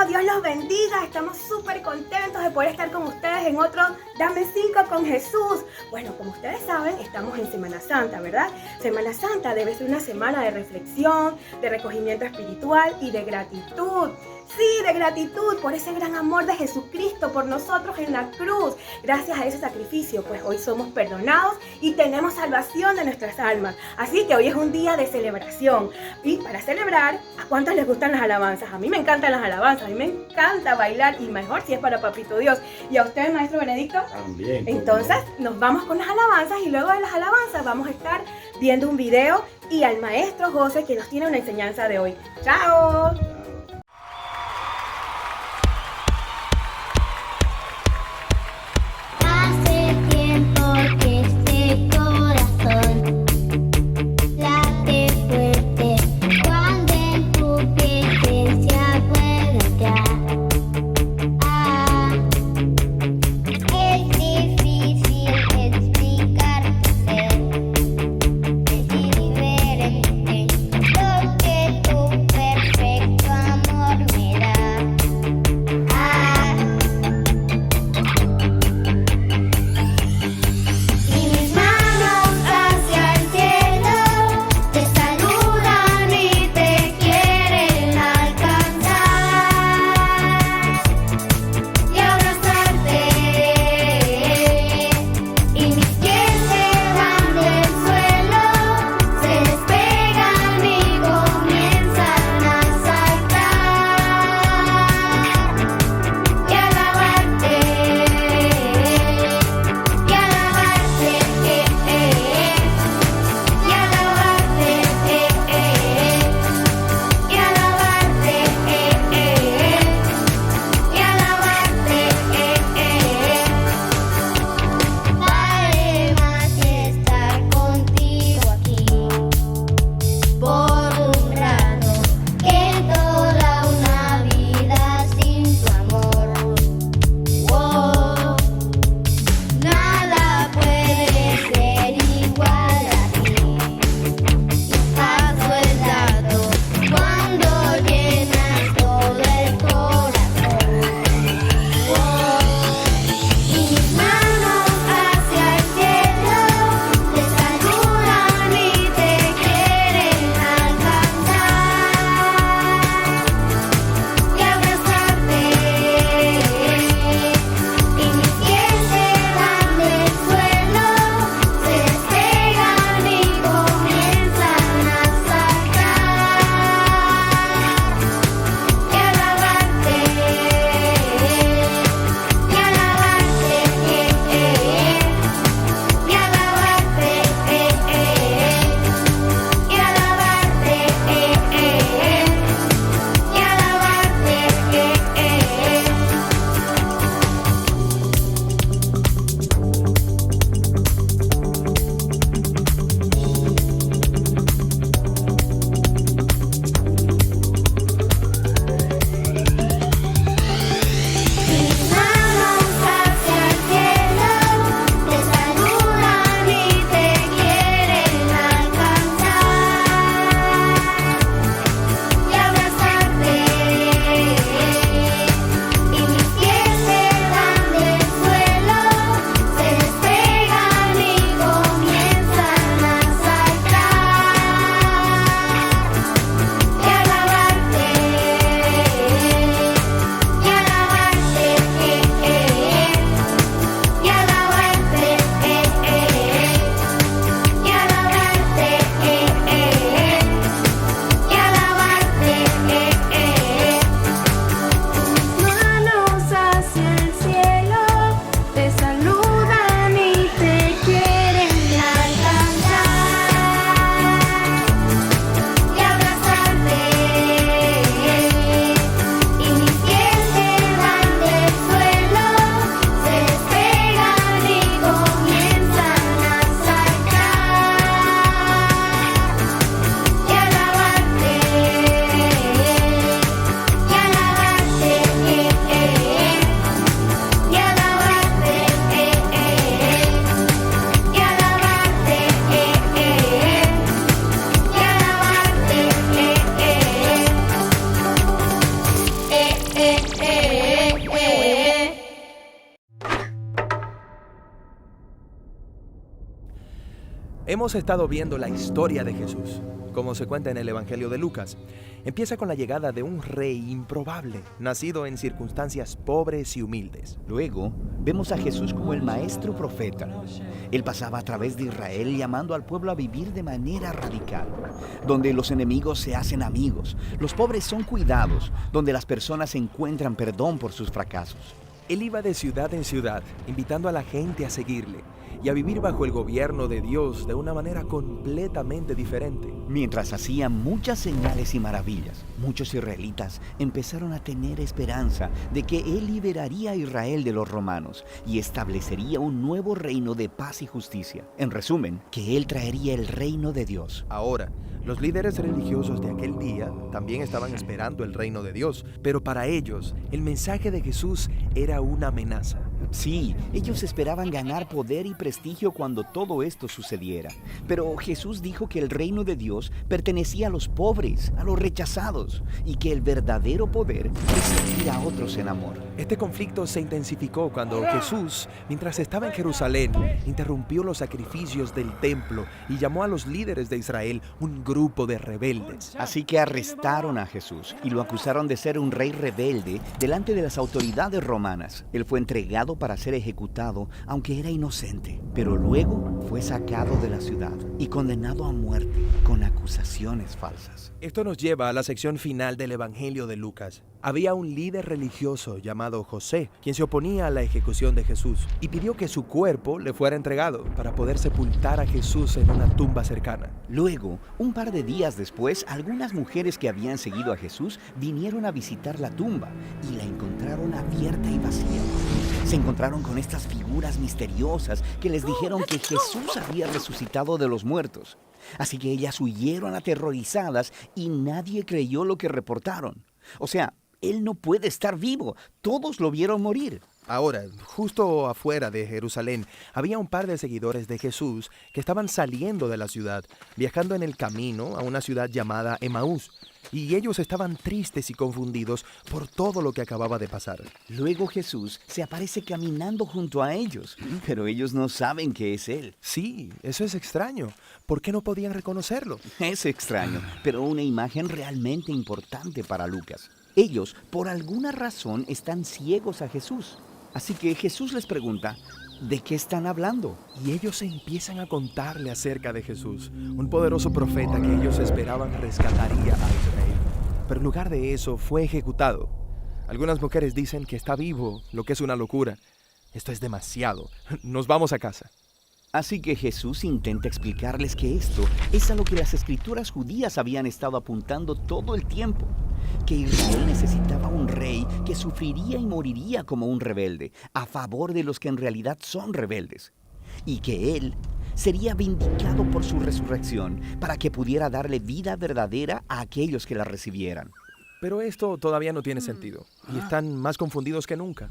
Dios los bendiga. Estamos súper contentos de poder estar con ustedes en otro Dame 5 con Jesús. Bueno, como ustedes saben, estamos en Semana Santa, ¿verdad? Semana Santa debe ser una semana de reflexión, de recogimiento espiritual y de gratitud. Sí, de gratitud por ese gran amor de Jesucristo por nosotros en la cruz. Gracias a ese sacrificio, pues hoy somos perdonados y tenemos salvación de nuestras almas. Así que hoy es un día de celebración. Y para celebrar, ¿a cuántos les gustan las alabanzas? A mí me encantan las alabanzas, a mí me encanta bailar y mejor si es para Papito Dios. ¿Y a usted, Maestro Benedicto? También. Entonces nos vamos con las alabanzas y luego de las alabanzas vamos a estar viendo un video y al Maestro José que nos tiene una enseñanza de hoy. ¡Chao! Perfecto Hemos estado viendo la historia de Jesús, como se cuenta en el Evangelio de Lucas. Empieza con la llegada de un rey improbable, nacido en circunstancias pobres y humildes. Luego, vemos a Jesús como el maestro profeta. Él pasaba a través de Israel llamando al pueblo a vivir de manera radical, donde los enemigos se hacen amigos, los pobres son cuidados, donde las personas encuentran perdón por sus fracasos. Él iba de ciudad en ciudad, invitando a la gente a seguirle y a vivir bajo el gobierno de Dios de una manera completamente diferente. Mientras hacía muchas señales y maravillas, muchos israelitas empezaron a tener esperanza de que Él liberaría a Israel de los romanos y establecería un nuevo reino de paz y justicia. En resumen, que Él traería el reino de Dios. Ahora, los líderes religiosos de aquel día también estaban esperando el reino de Dios, pero para ellos, el mensaje de Jesús era una amenaza. Sí, ellos esperaban ganar poder y prestigio cuando todo esto sucediera. Pero Jesús dijo que el reino de Dios pertenecía a los pobres, a los rechazados, y que el verdadero poder es servir a otros en amor. Este conflicto se intensificó cuando Jesús, mientras estaba en Jerusalén, interrumpió los sacrificios del templo y llamó a los líderes de Israel un grupo de rebeldes. Así que arrestaron a Jesús y lo acusaron de ser un rey rebelde delante de las autoridades romanas. Él fue entregado para ser ejecutado, aunque era inocente, pero luego fue sacado de la ciudad y condenado a muerte con acusaciones falsas. Esto nos lleva a la sección final del Evangelio de Lucas. Había un líder religioso llamado José, quien se oponía a la ejecución de Jesús y pidió que su cuerpo le fuera entregado para poder sepultar a Jesús en una tumba cercana. Luego, un par de días después, algunas mujeres que habían seguido a Jesús vinieron a visitar la tumba y la encontraron abierta y vacía. Se encontraron con estas figuras misteriosas que les dijeron que Jesús había resucitado de los muertos. Así que ellas huyeron aterrorizadas y nadie creyó lo que reportaron. O sea, Él no puede estar vivo. Todos lo vieron morir. Ahora, justo afuera de Jerusalén, había un par de seguidores de Jesús que estaban saliendo de la ciudad, viajando en el camino a una ciudad llamada Emaús. Y ellos estaban tristes y confundidos por todo lo que acababa de pasar. Luego Jesús se aparece caminando junto a ellos, pero ellos no saben que es Él. Sí, eso es extraño. ¿Por qué no podían reconocerlo? Es extraño, pero una imagen realmente importante para Lucas. Ellos, por alguna razón, están ciegos a Jesús. Así que Jesús les pregunta, ¿de qué están hablando? Y ellos empiezan a contarle acerca de Jesús, un poderoso profeta que ellos esperaban rescataría a Israel. Pero en lugar de eso, fue ejecutado. Algunas mujeres dicen que está vivo, lo que es una locura. Esto es demasiado. Nos vamos a casa. Así que Jesús intenta explicarles que esto es a lo que las escrituras judías habían estado apuntando todo el tiempo. Que Israel necesitaba un rey que sufriría y moriría como un rebelde, a favor de los que en realidad son rebeldes. Y que Él sería vindicado por su resurrección para que pudiera darle vida verdadera a aquellos que la recibieran. Pero esto todavía no tiene sentido, y están más confundidos que nunca.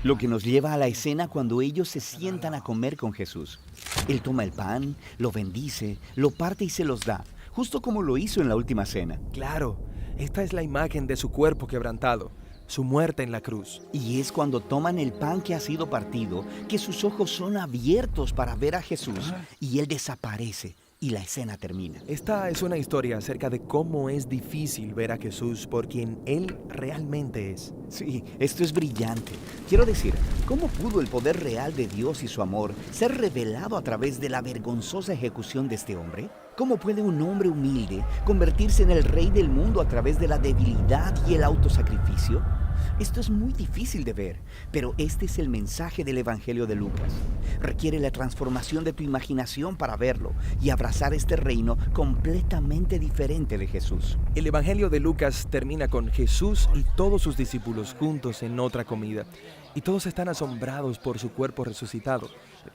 Lo que nos lleva a la escena cuando ellos se sientan a comer con Jesús. Él toma el pan, lo bendice, lo parte y se los da, justo como lo hizo en la última cena. Claro, esta es la imagen de su cuerpo quebrantado, su muerte en la cruz. Y es cuando toman el pan que ha sido partido, que sus ojos son abiertos para ver a Jesús, y Él desaparece. Y la escena termina. Esta es una historia acerca de cómo es difícil ver a Jesús por quien Él realmente es. Sí, esto es brillante. Quiero decir, ¿cómo pudo el poder real de Dios y su amor ser revelado a través de la vergonzosa ejecución de este hombre? ¿Cómo puede un hombre humilde convertirse en el rey del mundo a través de la debilidad y el autosacrificio? Esto es muy difícil de ver, pero este es el mensaje del Evangelio de Lucas. Requiere la transformación de tu imaginación para verlo y abrazar este reino completamente diferente de Jesús. El Evangelio de Lucas termina con Jesús y todos sus discípulos juntos en otra comida. Y todos están asombrados por su cuerpo resucitado.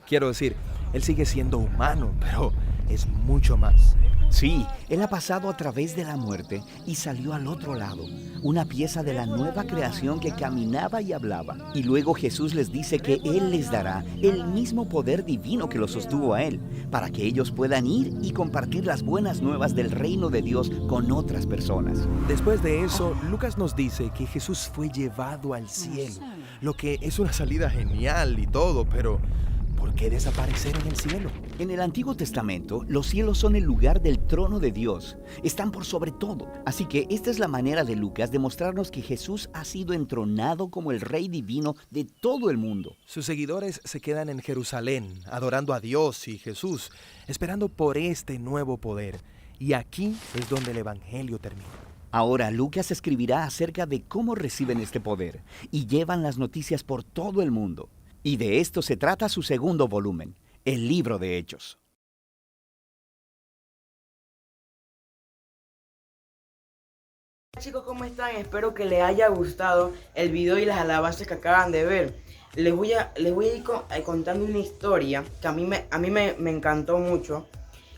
Quiero decir, Él sigue siendo humano, pero es mucho más. Sí, Él ha pasado a través de la muerte y salió al otro lado, una pieza de la nueva creación que caminaba y hablaba. Y luego Jesús les dice que Él les dará el mismo poder divino que lo sostuvo a Él, para que ellos puedan ir y compartir las buenas nuevas del reino de Dios con otras personas. Después de eso, Lucas nos dice que Jesús fue llevado al cielo, lo que es una salida genial y todo, pero ¿por qué desaparecer en el cielo? En el Antiguo Testamento, los cielos son el lugar del trono de Dios. Están por sobre todo. Así que esta es la manera de Lucas de mostrarnos que Jesús ha sido entronado como el Rey divino de todo el mundo. Sus seguidores se quedan en Jerusalén, adorando a Dios y Jesús, esperando por este nuevo poder. Y aquí es donde el Evangelio termina. Ahora Lucas escribirá acerca de cómo reciben este poder y llevan las noticias por todo el mundo. Y de esto se trata su segundo volumen, el Libro de Hechos. Hola chicos, ¿cómo están? Espero que les haya gustado el video y las alabanzas que acaban de ver. Les voy a ir contando una historia que a mí me encantó mucho,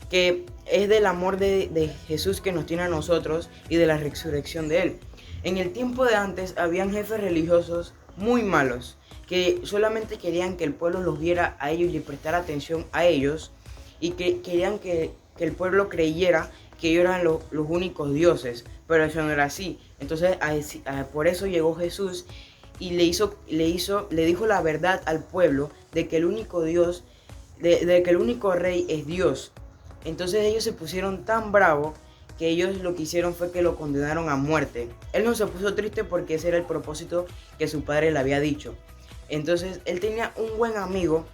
que es del amor de Jesús que nos tiene a nosotros y de la resurrección de Él. En el tiempo de antes habían jefes religiosos muy malos que solamente querían que el pueblo los viera a ellos y le prestara atención a ellos, y que querían que el pueblo creyera que ellos eran los únicos dioses, pero eso no era así. Entonces por eso llegó Jesús y le dijo la verdad al pueblo de que el único Dios, de que el único rey es Dios. Entonces ellos se pusieron tan bravos que ellos lo que hicieron fue que lo condenaron a muerte. Él no se puso triste porque ese era el propósito que su padre le había dicho. Entonces él tenía un buen amigo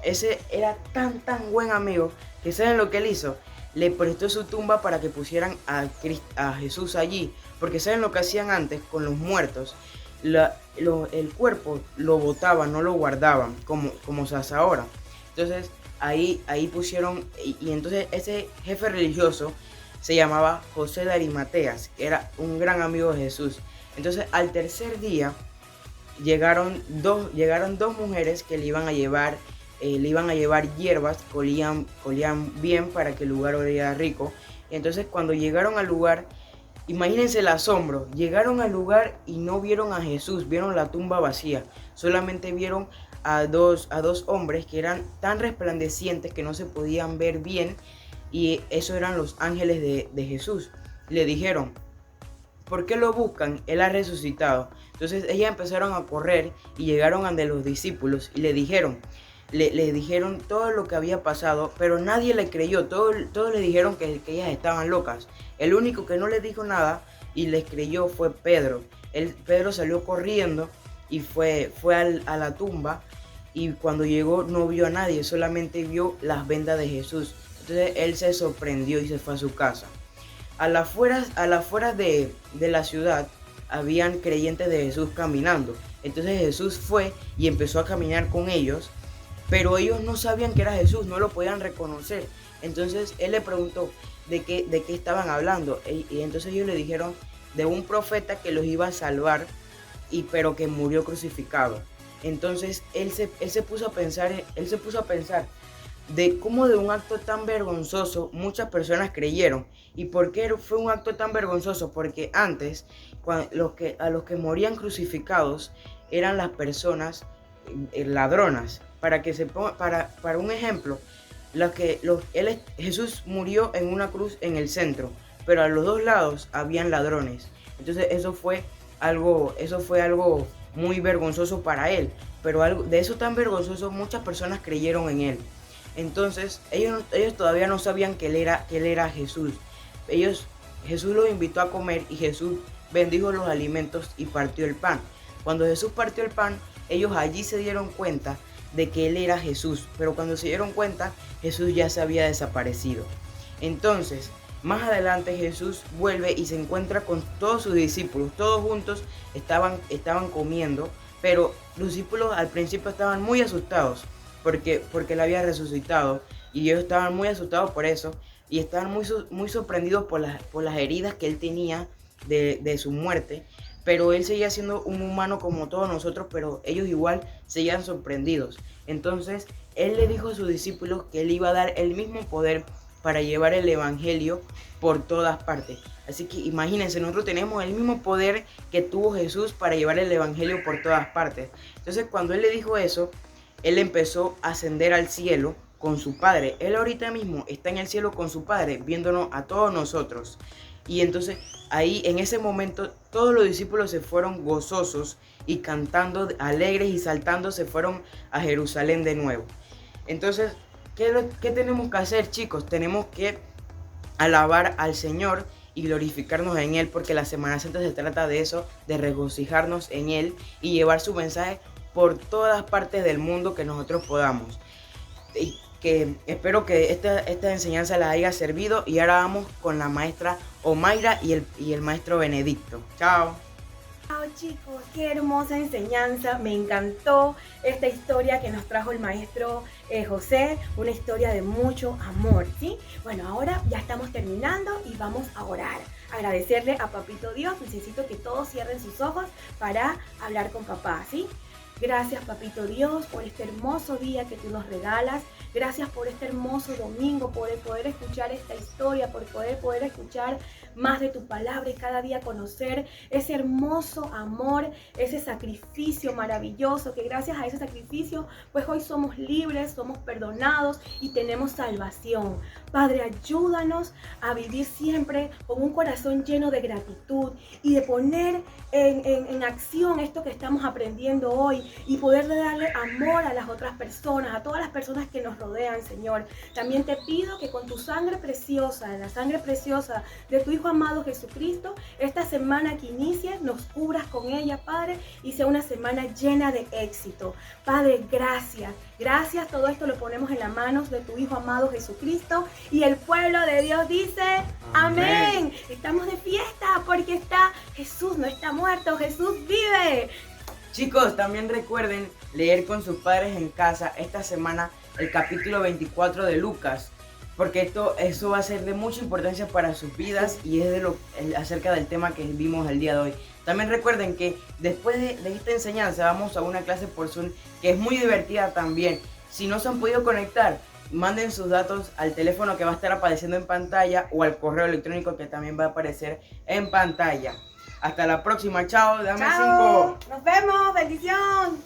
ese era tan buen amigo que ¿saben lo que él hizo? Le prestó su tumba para que pusieran a Jesús allí, porque ¿saben lo que hacían antes con los muertos? El cuerpo lo botaban, no lo guardaban como se hace ahora. Entonces ahí pusieron, y entonces ese jefe religioso se llamaba José de Arimateas, que era un gran amigo de Jesús. Entonces al tercer día llegaron dos mujeres que le iban a llevar hierbas, colían bien para que el lugar oliera rico. Entonces cuando llegaron al lugar, imagínense el asombro, llegaron al lugar y no vieron a Jesús, vieron la tumba vacía, solamente vieron a dos hombres que eran tan resplandecientes que no se podían ver bien, y esos eran los ángeles de Jesús. Le dijeron: ¿por qué lo buscan? Él ha resucitado. Entonces ellas empezaron a correr y llegaron ante los discípulos y le dijeron todo lo que había pasado, pero nadie le creyó. Todos le dijeron que ellas estaban locas. El único que no les dijo nada y les creyó fue Pedro. Pedro salió corriendo y fue a la tumba, y cuando llegó no vio a nadie, solamente vio las vendas de Jesús. Entonces él se sorprendió y se fue a su casa. A las afueras de la ciudad habían creyentes de Jesús caminando. Entonces Jesús fue y empezó a caminar con ellos, pero ellos no sabían que era Jesús, no lo podían reconocer. Entonces él le preguntó de qué estaban hablando, y entonces ellos le dijeron de un profeta que los iba a salvar, pero que murió crucificado. Entonces él se puso a pensar de cómo de un acto tan vergonzoso muchas personas creyeron. ¿Y por qué fue un acto tan vergonzoso? Porque antes a los que morían crucificados eran las personas ladronas. Para un ejemplo, Jesús murió en una cruz en el centro, pero a los dos lados habían ladrones. Entonces eso fue algo muy vergonzoso para él, pero de eso tan vergonzoso muchas personas creyeron en él. Entonces ellos todavía no sabían que él era Jesús. Jesús los invitó a comer y Jesús bendijo los alimentos y partió el pan. Cuando Jesús partió el pan, ellos allí se dieron cuenta de que él era Jesús, pero cuando se dieron cuenta, Jesús ya se había desaparecido. Entonces, más adelante Jesús vuelve y se encuentra con todos sus discípulos, todos juntos estaban comiendo, pero los discípulos al principio estaban muy asustados porque él había resucitado, y ellos estaban muy asustados por eso, y estaban muy sorprendidos por las heridas que él tenía de su muerte. Pero él seguía siendo un humano como todos nosotros, pero ellos igual seguían sorprendidos. Entonces él le dijo a sus discípulos que él iba a dar el mismo poder para llevar el evangelio por todas partes. Así que imagínense, nosotros tenemos el mismo poder que tuvo Jesús para llevar el evangelio por todas partes. Entonces cuando él le dijo eso, él empezó a ascender al cielo con su Padre. Él ahorita mismo está en el cielo con su Padre, viéndonos a todos nosotros. Y entonces ahí en ese momento todos los discípulos se fueron gozosos y cantando alegres y saltando se fueron a Jerusalén de nuevo. Entonces, ¿qué tenemos que hacer, chicos? Tenemos que alabar al Señor y glorificarnos en Él, porque la Semana Santa se trata de eso, de regocijarnos en Él y llevar su mensaje por todas partes del mundo que nosotros podamos. Y que espero que esta enseñanza les haya servido, y ahora vamos con la maestra Omaira y el maestro Benedicto. Chao. Chao chicos, qué hermosa enseñanza, me encantó esta historia que nos trajo el maestro José, una historia de mucho amor, ¿sí? Bueno, ahora ya estamos terminando y vamos a orar, agradecerle a Papito Dios. Necesito que todos cierren sus ojos para hablar con papá, ¿sí? Gracias Papito Dios por este hermoso día que tú nos regalas. Gracias por este hermoso domingo, por el poder escuchar esta historia, por poder escuchar más de tu palabra y cada día conocer ese hermoso amor, ese sacrificio maravilloso, que gracias a ese sacrificio, pues hoy somos libres, somos perdonados y tenemos salvación. Padre, ayúdanos a vivir siempre con un corazón lleno de gratitud y de poner en acción esto que estamos aprendiendo hoy y poder darle amor a las otras personas, a todas las personas que nos rodean, Señor. También te pido que con tu sangre preciosa, la sangre preciosa de tu Hijo amado Jesucristo, esta semana que inicie, nos cubras con ella, Padre, y sea una semana llena de éxito. Padre, gracias. Gracias, todo esto lo ponemos en las manos de tu Hijo amado Jesucristo, y el pueblo de Dios dice amén. Estamos de fiesta porque está Jesús, no está muerto, Jesús vive. Chicos, también recuerden leer con sus padres en casa esta semana el capítulo 24 de Lucas, porque eso va a ser de mucha importancia para sus vidas y es acerca del tema que vimos el día de hoy. También recuerden que después de esta enseñanza vamos a una clase por Zoom que es muy divertida también. Si no se han podido conectar, manden sus datos al teléfono que va a estar apareciendo en pantalla o al correo electrónico que también va a aparecer en pantalla. Hasta la próxima, chao, dame 5. Nos vemos, bendición.